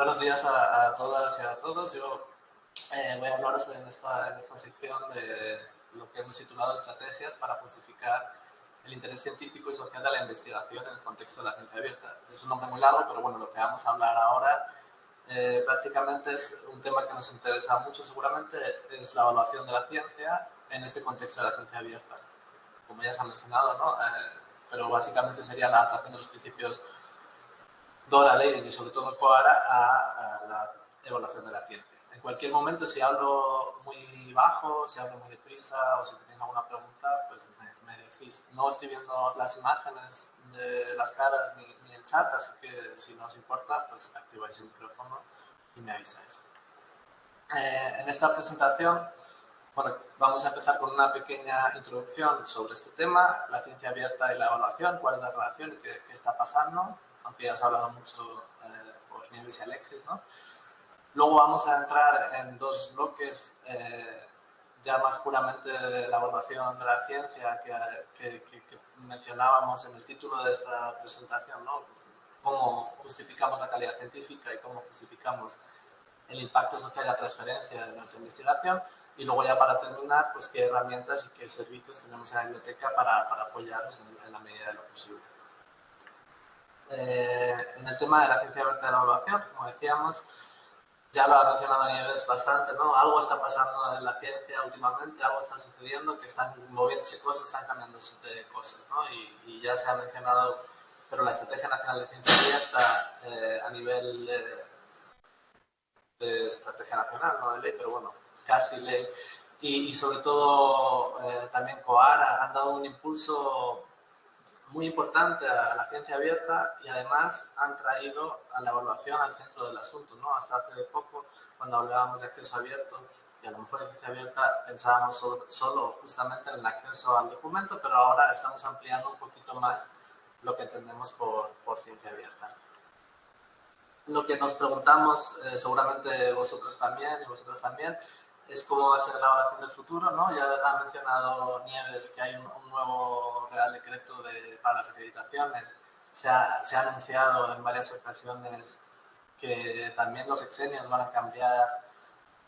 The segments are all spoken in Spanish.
Buenos días a todas y a todos. Yo voy a hablaros en esta sección de lo que hemos titulado Estrategias para justificar el interés científico y social de la investigación en el contexto de la ciencia abierta. Es un nombre muy largo, pero bueno, lo que vamos a hablar ahora prácticamente es un tema que nos interesa mucho seguramente, es la evaluación de la ciencia en este contexto de la ciencia abierta. Como ya se ha mencionado, ¿no? Pero básicamente sería la adaptación de los principios DORA, Leiden y sobre todo COARA a la evaluación de la ciencia. En cualquier momento, si hablo muy bajo, si hablo muy deprisa o si tenéis alguna pregunta, pues me decís. No estoy viendo las imágenes de las caras ni el chat, así que si no os importa, pues activáis el micrófono y me avisáis. En esta presentación, bueno, vamos a empezar con una pequeña introducción sobre este tema, la ciencia abierta y la evaluación, cuál es la relación y qué está pasando, aunque ya os he hablado mucho por Nieves y Alexis, ¿no? Luego vamos a entrar en dos bloques ya más puramente de la evaluación de la ciencia que mencionábamos en el título de esta presentación, ¿no? Cómo justificamos la calidad científica y cómo justificamos el impacto social y la transferencia de nuestra investigación, y luego ya para terminar, pues qué herramientas y qué servicios tenemos en la biblioteca para apoyaros en la medida de lo posible. En el tema de la ciencia abierta de la evaluación, como decíamos, ya lo ha mencionado Nieves bastante, ¿no? Algo está pasando en la ciencia últimamente, algo está sucediendo, que están moviéndose cosas, están cambiándose cosas, ¿no? Y ya se ha mencionado, pero la Estrategia Nacional de Ciencia Abierta a nivel de estrategia nacional, no de ley, pero bueno, casi ley, y sobre todo también COARA han dado un impulso muy importante a la ciencia abierta y además han traído a la evaluación al centro del asunto, ¿no? Hasta hace poco, cuando hablábamos de acceso abierto y a lo mejor en ciencia abierta pensábamos solo justamente en el acceso al documento, pero ahora estamos ampliando un poquito más lo que entendemos por ciencia abierta. Lo que nos preguntamos, seguramente vosotros también y vosotros también, es cómo va a ser la evaluación del futuro, ¿no? Ya ha mencionado Nieves que hay un nuevo Real Decreto para las acreditaciones. Se ha anunciado en varias ocasiones que también los exenios van a cambiar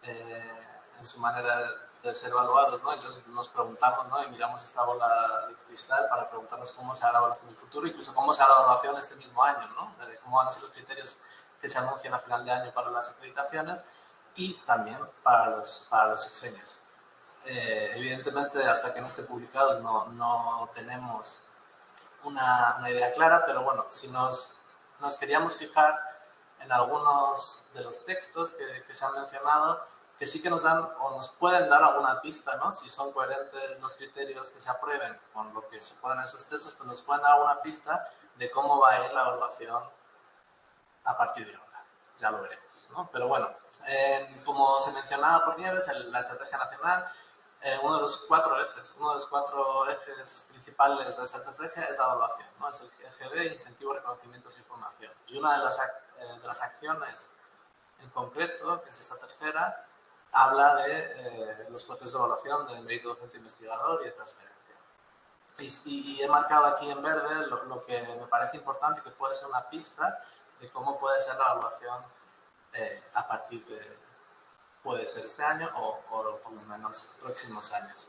en su manera de ser evaluados, ¿no? Entonces nos preguntamos, ¿no? Y miramos esta bola de cristal para preguntarnos cómo será la evaluación del futuro, incluso cómo será la evaluación este mismo año, ¿no? Cómo van a ser los criterios que se anuncian a final de año para las acreditaciones y también para los exenios. Evidentemente, hasta que no estén publicados no tenemos una idea clara, pero bueno, si nos queríamos fijar en algunos de los textos que se han mencionado, que sí que nos dan o nos pueden dar alguna pista, ¿no? Si son coherentes los criterios que se aprueben con lo que se ponen en esos textos, pues nos pueden dar alguna pista de cómo va a ir la evaluación a partir de ahora. Ya lo veremos, ¿no? Pero bueno, como se mencionaba por Nieves, la estrategia nacional, uno de los cuatro ejes principales de esta estrategia es la evaluación, ¿no? Es el eje de incentivo, reconocimientos y formación. Y una de las acciones en concreto, que es esta tercera, habla de los procesos de evaluación del mérito docente investigador y de transferencia. Y he marcado aquí en verde lo que me parece importante, que puede ser una pista de cómo puede ser la evaluación a partir de, puede ser este año o por lo menos próximos años.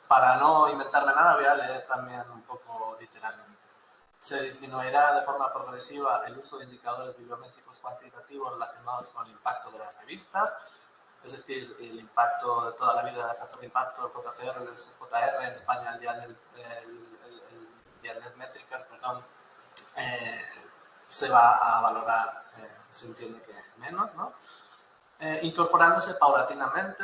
Para no inventarme nada, voy a leer también un poco literalmente. Se disminuirá de forma progresiva el uso de indicadores bibliométricos cuantitativos relacionados con el impacto de las revistas, es decir, el impacto de toda la vida, el factor de impacto, el JCR, el JR, en España el Dial de Métricas, perdón, se va a valorar, se entiende que menos, ¿no? Incorporándose paulatinamente,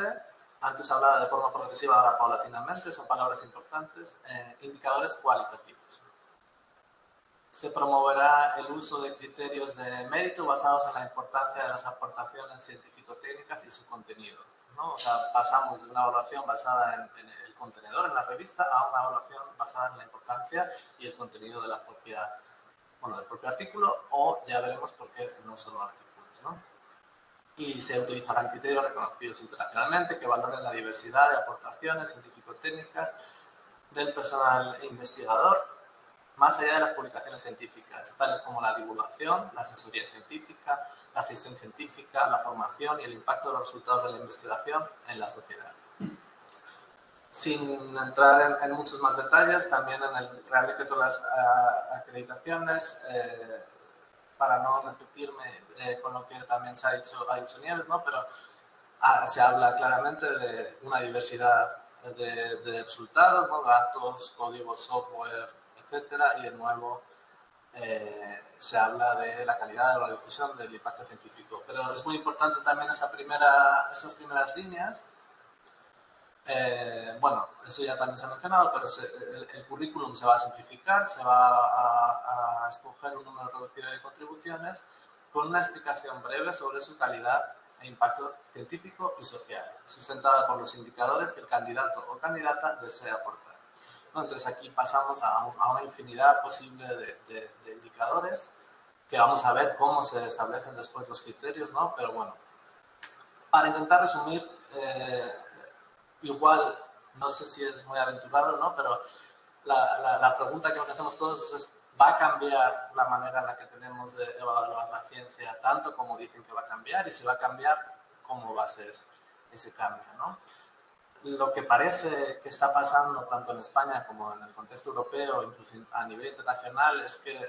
antes hablaba de forma progresiva, ahora paulatinamente, son palabras importantes, indicadores cualitativos. Se promoverá el uso de criterios de mérito basados en la importancia de las aportaciones científico-técnicas y su contenido, ¿no? O sea, pasamos de una evaluación basada en el contenedor, en la revista, a una evaluación basada en la importancia y el contenido de la propia, bueno, del propio artículo, o ya veremos por qué no solo artículos, ¿no? Y se utilizarán criterios reconocidos internacionalmente que valoren la diversidad de aportaciones científico-técnicas del personal investigador más allá de las publicaciones científicas, tales como la divulgación, la asesoría científica, la gestión científica, la formación y el impacto de los resultados de la investigación en la sociedad. Sin entrar en muchos más detalles, también en el Real Decreto de las acreditaciones, para no repetirme con lo que también ha dicho Nieves, ¿no? Pero se habla claramente de una diversidad de resultados, ¿no? Datos, códigos, software, etcétera, y de nuevo se habla de la calidad de la difusión del impacto científico. Pero es muy importante también estas primeras líneas. Bueno, eso ya también se ha mencionado, pero el currículum se va a simplificar, se va a escoger un número reducido de contribuciones con una explicación breve sobre su calidad e impacto científico y social, sustentada por los indicadores que el candidato o candidata desea aportar, ¿no? Entonces aquí pasamos a una infinidad posible de indicadores que vamos a ver cómo se establecen después los criterios, ¿no? Pero bueno, para intentar resumir, igual, no sé si es muy aventurado, ¿no? Pero la pregunta que nos hacemos todos es, ¿va a cambiar la manera en la que tenemos de evaluar la ciencia tanto como dicen que va a cambiar? Y si va a cambiar, ¿cómo va a ser ese cambio, ¿no? Lo que parece que está pasando tanto en España como en el contexto europeo, incluso a nivel internacional, es que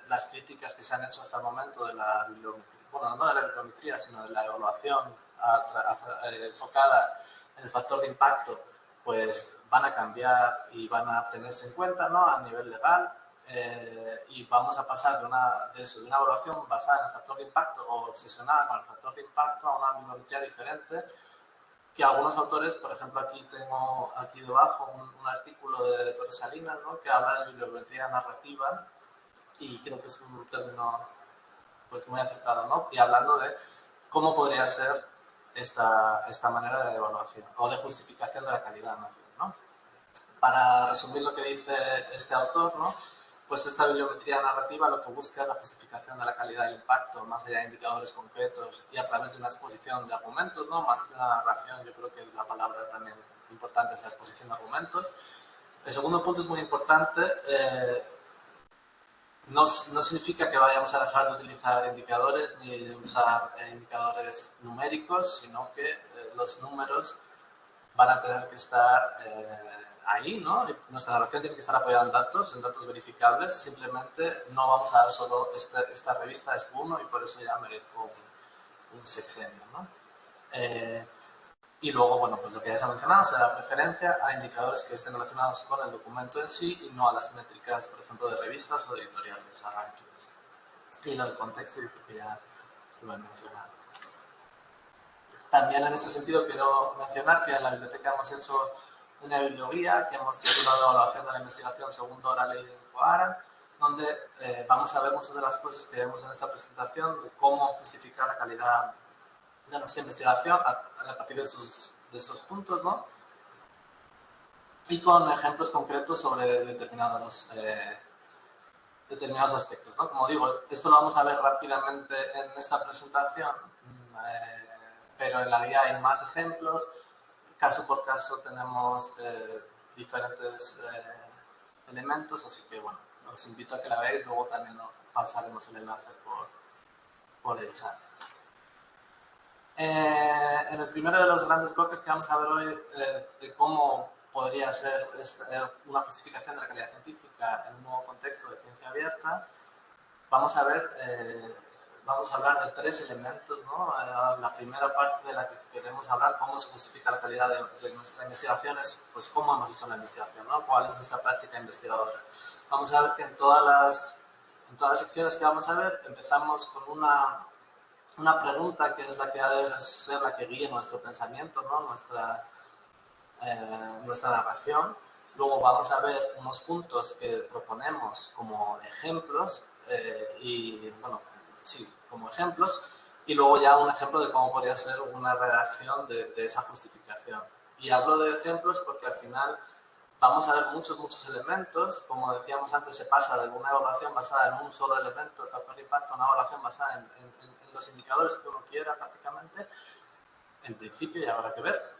las críticas que se han hecho hasta el momento de la bibliometría, bueno, no de la bibliometría, sino de la evaluación enfocada en el factor de impacto, pues van a cambiar y van a tenerse en cuenta, ¿no? A nivel legal, y vamos a pasar de una evaluación basada en el factor de impacto o obsesionada con el factor de impacto a una bibliometría diferente, que algunos autores, por ejemplo, tengo aquí debajo un artículo de Torres Salinas, ¿no? Que habla de bibliometría narrativa, y creo que es un término pues muy acertado, ¿no? Y hablando de cómo podría ser esta manera de evaluación o de justificación de la calidad, más bien, ¿no? Para resumir lo que dice este autor, ¿no? Pues esta bibliometría narrativa lo que busca es la justificación de la calidad del impacto, más allá de indicadores concretos y a través de una exposición de argumentos, ¿no? Más que una narración, yo creo que la palabra también importante es la exposición de argumentos. El segundo punto es muy importante. No significa que vayamos a dejar de utilizar indicadores ni de usar indicadores numéricos, sino que los números van a tener que estar ahí, ¿no? Nuestra narración tiene que estar apoyada en datos verificables. Simplemente no vamos a dar solo esta revista es uno y por eso ya merezco un sexenio, ¿no? Y luego, bueno, pues lo que ya se ha mencionado, se da preferencia a indicadores que estén relacionados con el documento en sí y no a las métricas, por ejemplo, de revistas o de editoriales, a rankings. Y lo del contexto, yo creo que ya lo he mencionado. También en este sentido quiero mencionar que en la biblioteca hemos hecho una biblioguía que hemos titulado Evaluación de la Investigación según la ley de Coara, donde vamos a ver muchas de las cosas que vemos en esta presentación, de cómo justificar la calidad de nuestra investigación a partir de estos puntos, ¿no? Y con ejemplos concretos sobre determinados aspectos, ¿no? Como digo, esto lo vamos a ver rápidamente en esta presentación, pero en la guía hay más ejemplos. Caso por caso tenemos diferentes elementos, así que bueno, os invito a que la veáis, luego también pasaremos el enlace por el chat. En el primero de los grandes bloques que vamos a ver hoy de cómo podría ser una justificación de la calidad científica en un nuevo contexto de ciencia abierta, vamos a hablar de tres elementos, ¿no? La primera parte de la que queremos hablar, cómo se justifica la calidad de nuestra investigación, es pues cómo hemos hecho la investigación, ¿no? Cuál es nuestra práctica investigadora. Vamos a ver que en todas las secciones que vamos a ver empezamos con una pregunta que es la que ha de ser la que guíe nuestro pensamiento, ¿no? Nuestra narración. Luego vamos a ver unos puntos que proponemos como ejemplos como ejemplos, y luego ya un ejemplo de cómo podría ser una redacción de esa justificación. Y hablo de ejemplos porque al final vamos a ver muchos elementos. Como decíamos antes, se pasa de una evaluación basada en un solo elemento, el factor de impacto, a una evaluación basada en los indicadores que uno quiera prácticamente. En principio, ya habrá que ver.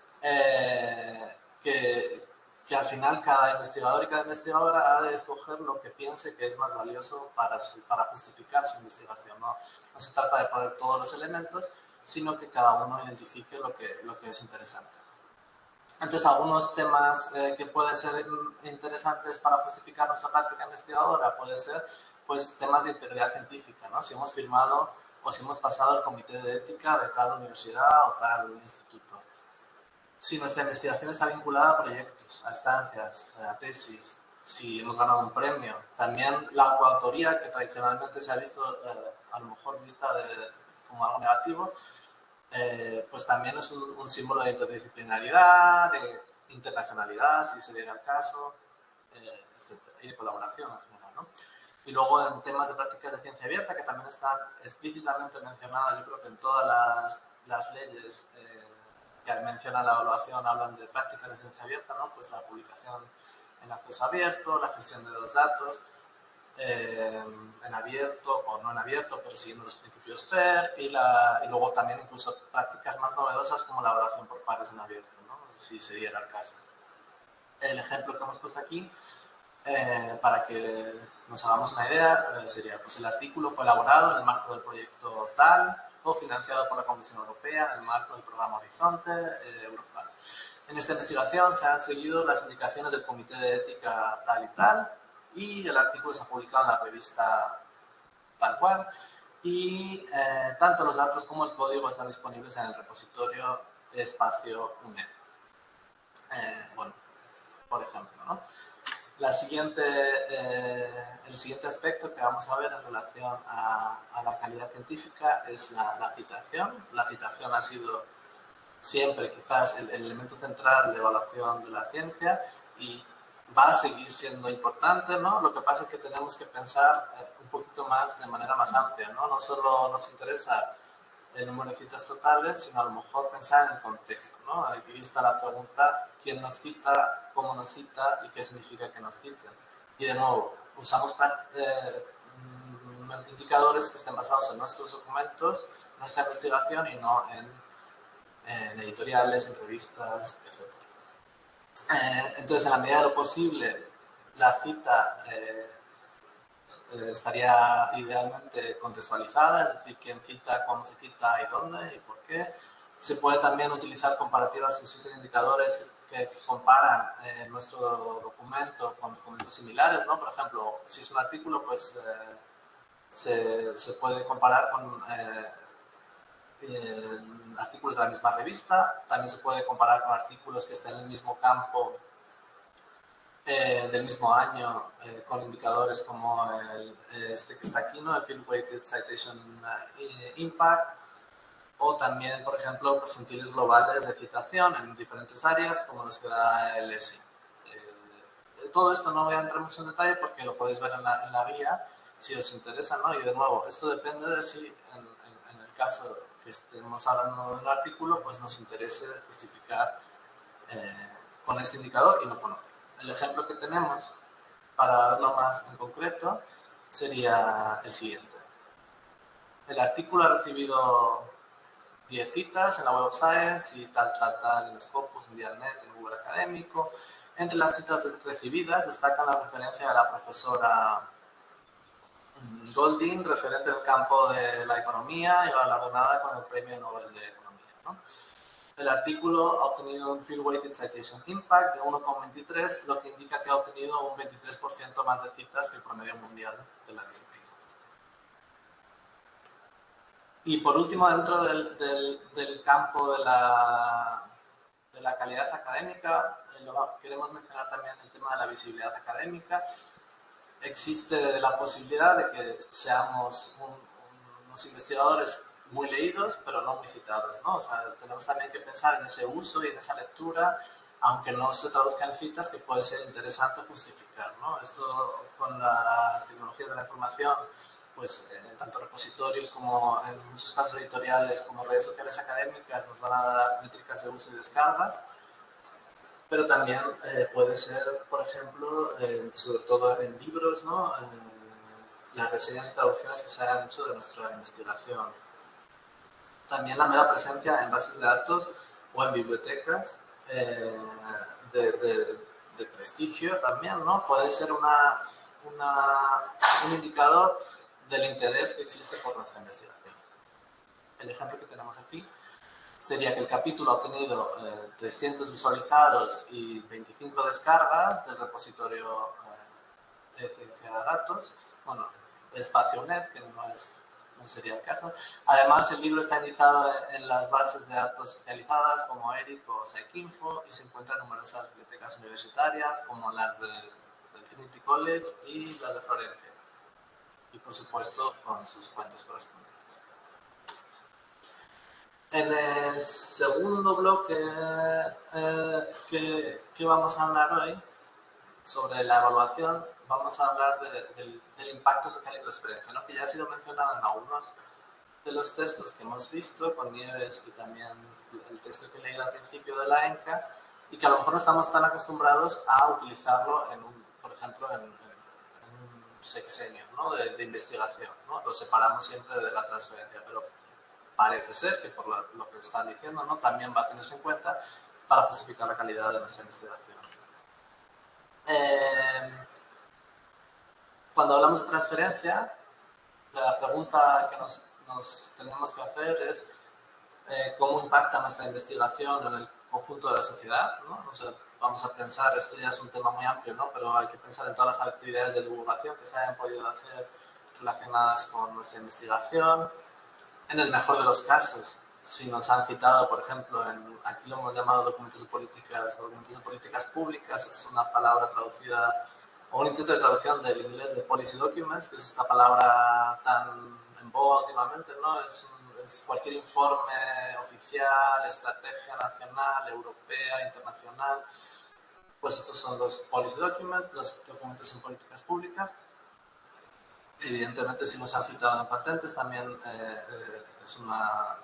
que al final cada investigador y cada investigadora ha de escoger lo que piense que es más valioso para justificar su investigación. No se trata de poner todos los elementos, sino que cada uno identifique lo que es interesante. Entonces, algunos temas que pueden ser interesantes para justificar nuestra práctica investigadora puede ser pues, temas de integridad científica, ¿no? Si hemos firmado o si hemos pasado el comité de ética de tal universidad o tal instituto. Si nuestra investigación está vinculada a proyectos, a estancias, a tesis, si hemos ganado un premio. También la coautoría, que tradicionalmente se ha visto a lo mejor vista como algo negativo, pues también es un símbolo de interdisciplinaridad, de internacionalidad, si se diera el caso, etcétera, y de colaboración en general, ¿no? Y luego en temas de prácticas de ciencia abierta, que también están explícitamente mencionadas, yo creo que en todas las leyes que mencionan la evaluación hablan de prácticas de ciencia abierta, ¿no? Pues la publicación en acceso abierto, la gestión de los datos, en abierto o no en abierto, pero siguiendo los principios FAIR y luego también incluso prácticas más novedosas como la evaluación por pares en abierto, ¿no? Si se diera el caso. El ejemplo que hemos puesto aquí, para que nos hagamos una idea, sería, pues el artículo fue elaborado en el marco del proyecto TAL, cofinanciado por la Comisión Europea en el marco del programa Horizonte Europa. En esta investigación se han seguido las indicaciones del Comité de Ética tal y tal, y el artículo se ha publicado en la revista tal cual, y tanto los datos como el código están disponibles en el repositorio de espacio UNED. Bueno, por ejemplo, ¿no? El siguiente aspecto que vamos a ver en relación a la calidad científica es la citación. La citación ha sido siempre quizás el elemento central de evaluación de la ciencia y va a seguir siendo importante, ¿no? Lo que pasa es que tenemos que pensar un poquito más de manera más amplia, ¿no? No solo nos interesa el número de citas totales, sino a lo mejor pensar en el contexto, ¿no? Aquí está la pregunta, ¿quién nos cita, cómo nos cita y qué significa que nos citen? Y de nuevo, usamos indicadores que estén basados en nuestros documentos, nuestra investigación y no en editoriales, en revistas, etc. Entonces, en la medida de lo posible, la cita estaría idealmente contextualizada, es decir, quién cita, cómo se cita y dónde y por qué. Se puede también utilizar comparativas, existen indicadores que comparan nuestro documento con documentos similares, ¿no? Por ejemplo, si es un artículo, pues se puede comparar con artículos de la misma revista, también se puede comparar con artículos que estén en el mismo campo del mismo año, con indicadores como este que está aquí, ¿no? El Field Weighted Citation Impact, o también, por ejemplo, percentiles globales de citación en diferentes áreas, como los que da el ESI. Todo esto no voy a entrar mucho en detalle porque lo podéis ver en la guía, si os interesa, ¿no? Y de nuevo, esto depende de si en el caso que estemos hablando de un artículo, pues nos interese justificar con este indicador y no con otro. El ejemplo que tenemos, para verlo más en concreto, sería el siguiente. El artículo ha recibido 10 citas en la Web of Science y tal, en Scopus, en Dialnet, en Google Académico. Entre las citas recibidas destacan la referencia de la profesora Goldin, referente del campo de la economía y galardonada con el Premio Nobel de Economía, ¿no? El artículo ha obtenido un Field Weighted Citation Impact de 1,23, lo que indica que ha obtenido un 23% más de citas que el promedio mundial de la disciplina. Y por último, dentro del campo de la calidad académica, queremos mencionar también el tema de la visibilidad académica. Existe la posibilidad de que seamos unos investigadores muy leídos, pero no muy citados, ¿no? O sea, tenemos también que pensar en ese uso y en esa lectura, aunque no se traduzca en citas, que puede ser interesante justificar, ¿no? Esto con las tecnologías de la información, pues tanto repositorios como en muchos casos editoriales como redes sociales académicas nos van a dar métricas de uso y descargas, pero también puede ser, por ejemplo, sobre todo en libros, ¿no? Las reseñas y traducciones que se hayan hecho de nuestra investigación. También la mera presencia en bases de datos o en bibliotecas de prestigio también, ¿no? Puede ser un indicador del interés que existe por nuestra investigación. El ejemplo que tenemos aquí sería que el capítulo ha obtenido 300 visualizados y 25 descargas del repositorio de ciencia de datos, bueno, EspacioNet, que no sería el caso. Además, el libro está indicado en las bases de datos especializadas como ERIC o Scikit-Info y se encuentra en numerosas bibliotecas universitarias como las del Trinity College y las de Florencia. Y, por supuesto, con sus fuentes correspondientes. En el segundo bloque que vamos a hablar hoy, sobre la evaluación, vamos a hablar del impacto social y transferencia, ¿no? Que ya ha sido mencionado en algunos de los textos que hemos visto, con Nieves y también el texto que he leído al principio de la ENCA, y que a lo mejor no estamos tan acostumbrados a utilizarlo, por ejemplo, en un sexenio, ¿no? de investigación, ¿no? Lo separamos siempre de la transferencia, pero parece ser que por lo que están diciendo, ¿no? También va a tenerse en cuenta para justificar la calidad de nuestra investigación. Cuando hablamos de transferencia, la pregunta que nos tenemos que hacer es cómo impacta nuestra investigación en el conjunto de la sociedad, ¿no? O sea, vamos a pensar, esto ya es un tema muy amplio, ¿no? Pero hay que pensar en todas las actividades de divulgación que se hayan podido hacer relacionadas con nuestra investigación. En el mejor de los casos, si nos han citado, por ejemplo, aquí lo hemos llamado documentos de políticas públicas, es una palabra traducida, o un intento de traducción del inglés de policy documents, que es esta palabra tan en boga últimamente, ¿no? Es cualquier informe oficial, estrategia nacional, europea, internacional. Pues estos son los policy documents, los documentos en políticas públicas. Evidentemente, si nos han citado en patentes, también es una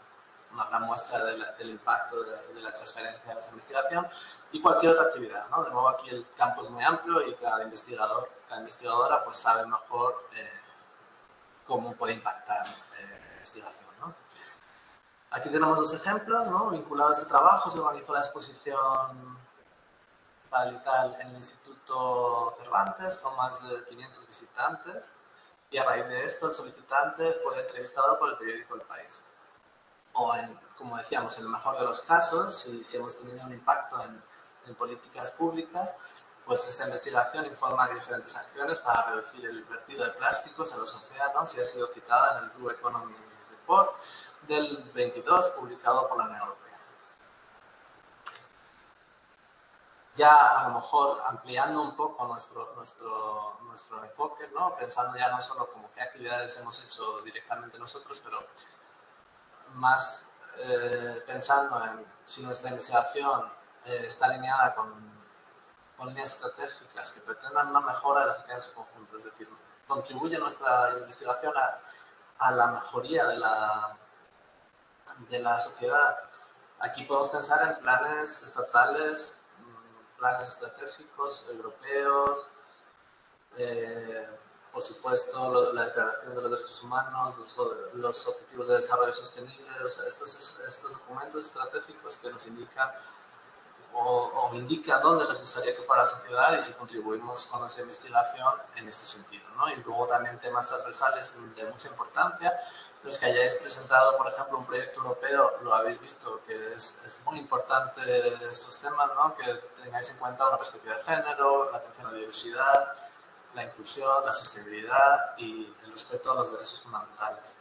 gran muestra del impacto de la transferencia de esa investigación y cualquier otra actividad, ¿no? De nuevo, aquí el campo es muy amplio y cada investigador, cada investigadora, pues sabe mejor cómo puede impactar la investigación, ¿no? Aquí tenemos dos ejemplos, ¿no? Vinculados a este trabajo, se organizó la exposición tal y tal en el Instituto Cervantes con más de 500 visitantes. Y a raíz de esto, el solicitante fue entrevistado por el periódico El País. O, como decíamos, en el mejor de los casos, si hemos tenido un impacto en políticas públicas, pues esta investigación informa de diferentes acciones para reducir el vertido de plásticos en los océanos y ha sido citada en el Blue Economy Report del 22, publicado por la Unión Europea. Ya a lo mejor ampliando un poco nuestro enfoque, ¿no? Pensando ya no solo como qué actividades hemos hecho directamente nosotros, pero más pensando en si nuestra investigación está alineada con líneas estratégicas que pretendan una mejora de la sociedad en su conjunto, es decir, contribuye nuestra investigación a la mejoría de la sociedad. Aquí podemos pensar en planes estatales, planes estratégicos europeos, por supuesto la Declaración de los Derechos Humanos, los Objetivos de Desarrollo Sostenible, o sea, estos documentos estratégicos que nos indican o indican dónde les gustaría que fuera la sociedad y si contribuimos con nuestra investigación en este sentido, ¿no? Y luego también temas transversales de mucha importancia. Los que hayáis presentado, por ejemplo, un proyecto europeo, lo habéis visto que es muy importante estos temas, ¿no? Que tengáis en cuenta una perspectiva de género, la atención a la diversidad, la inclusión, la sostenibilidad y el respeto a los derechos fundamentales.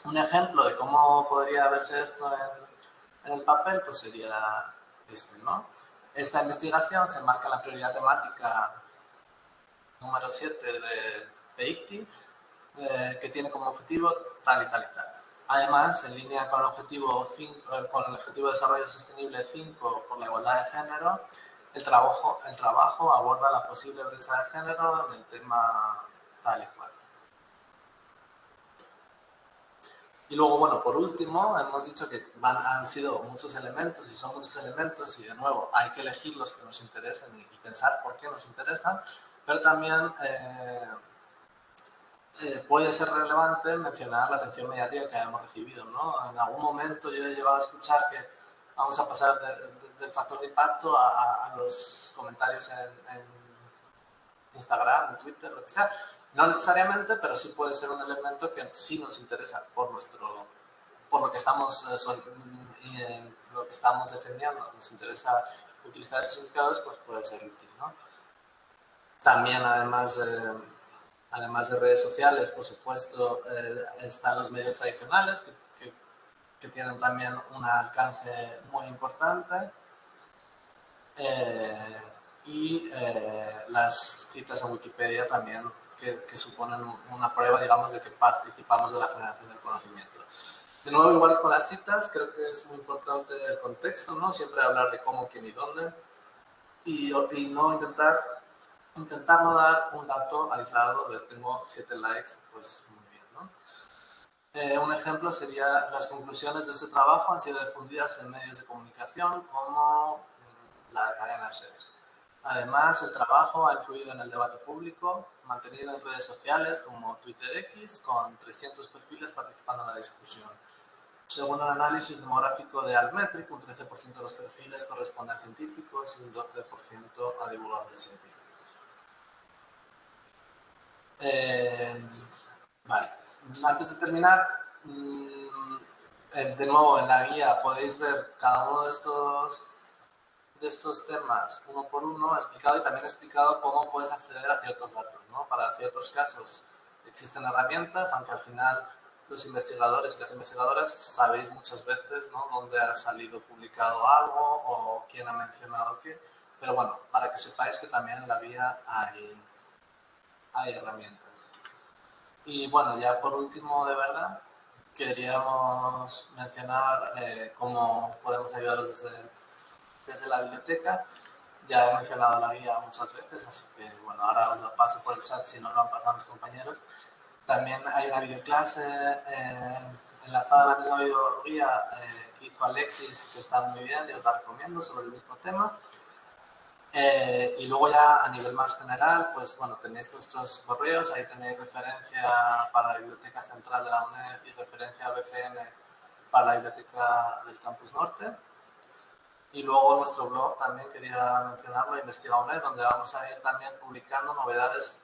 Un ejemplo de cómo podría verse esto en el papel, pues sería este, ¿no? Esta investigación se enmarca en la prioridad temática número 7 de PEICTI, que tiene como objetivo tal y tal y tal. Además, en línea con el objetivo de desarrollo sostenible 5 por la igualdad de género, el trabajo aborda la posible brecha de género en el tema tal y cual. Y luego, bueno, por último, hemos dicho que han sido muchos elementos y son muchos elementos y, de nuevo, hay que elegir los que nos interesen y pensar por qué nos interesan, pero también puede ser relevante mencionar la atención mediática que hemos recibido, ¿no? En algún momento yo he llegado a escuchar que vamos a pasar del factor de impacto a los comentarios en Instagram, en Twitter, lo que sea. No necesariamente, pero sí puede ser un elemento que sí nos interesa por lo que estamos, lo que estamos defendiendo. Nos interesa utilizar esos indicadores, pues puede ser útil, ¿no? También, además de redes sociales, por supuesto, están los medios tradicionales que tienen también un alcance muy importante. Y las citas a Wikipedia también, que suponen una prueba, digamos, de que participamos de la generación del conocimiento. De nuevo, igual con las citas, creo que es muy importante el contexto, ¿no? Siempre hablar de cómo, quién y dónde. Y no intentar no dar un dato aislado de tengo 7 likes, pues muy bien, ¿no? Un ejemplo sería las conclusiones de este trabajo han sido difundidas en medios de comunicación como la cadena SER. Además, el trabajo ha influido en el debate público, mantenido en redes sociales como Twitter X, con 300 perfiles participando en la discusión. Según un análisis demográfico de Altmetric, un 13% de los perfiles corresponde a científicos y un 12% a divulgadores científicos. Vale. Antes de terminar, de nuevo en la guía podéis ver cada uno de estos temas uno por uno explicado y también explicado cómo puedes acceder a ciertos datos, ¿no? Para ciertos casos existen herramientas, aunque al final los investigadores y las investigadoras sabéis muchas veces, ¿no?, dónde ha salido publicado algo o quién ha mencionado qué, pero bueno, para que sepáis que también en la guía hay herramientas. Y bueno, ya por último, de verdad, queríamos mencionar cómo podemos ayudaros desde la biblioteca. Ya he mencionado la guía muchas veces, así que bueno, ahora os la paso por el chat si no lo han pasado mis compañeros. También hay una videoclase enlazada a la misma videoguía que hizo Alexis, que está muy bien y os la recomiendo, sobre el mismo tema. Y luego ya a nivel más general, pues bueno, tenéis nuestros correos, ahí tenéis referencia para la Biblioteca Central de la UNED y referencia a BCN para la Biblioteca del Campus Norte. Y luego nuestro blog también quería mencionarlo, Investiga UNED, donde vamos a ir también publicando novedades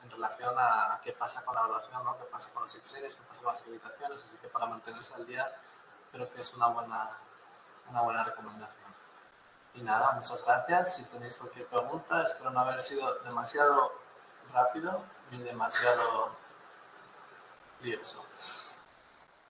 en relación a qué pasa con la evaluación, ¿no?, qué pasa con los exámenes, qué pasa con las acreditaciones, así que para mantenerse al día creo que es una buena recomendación. Y nada, muchas gracias. Si tenéis cualquier pregunta, espero no haber sido demasiado rápido ni demasiado lioso.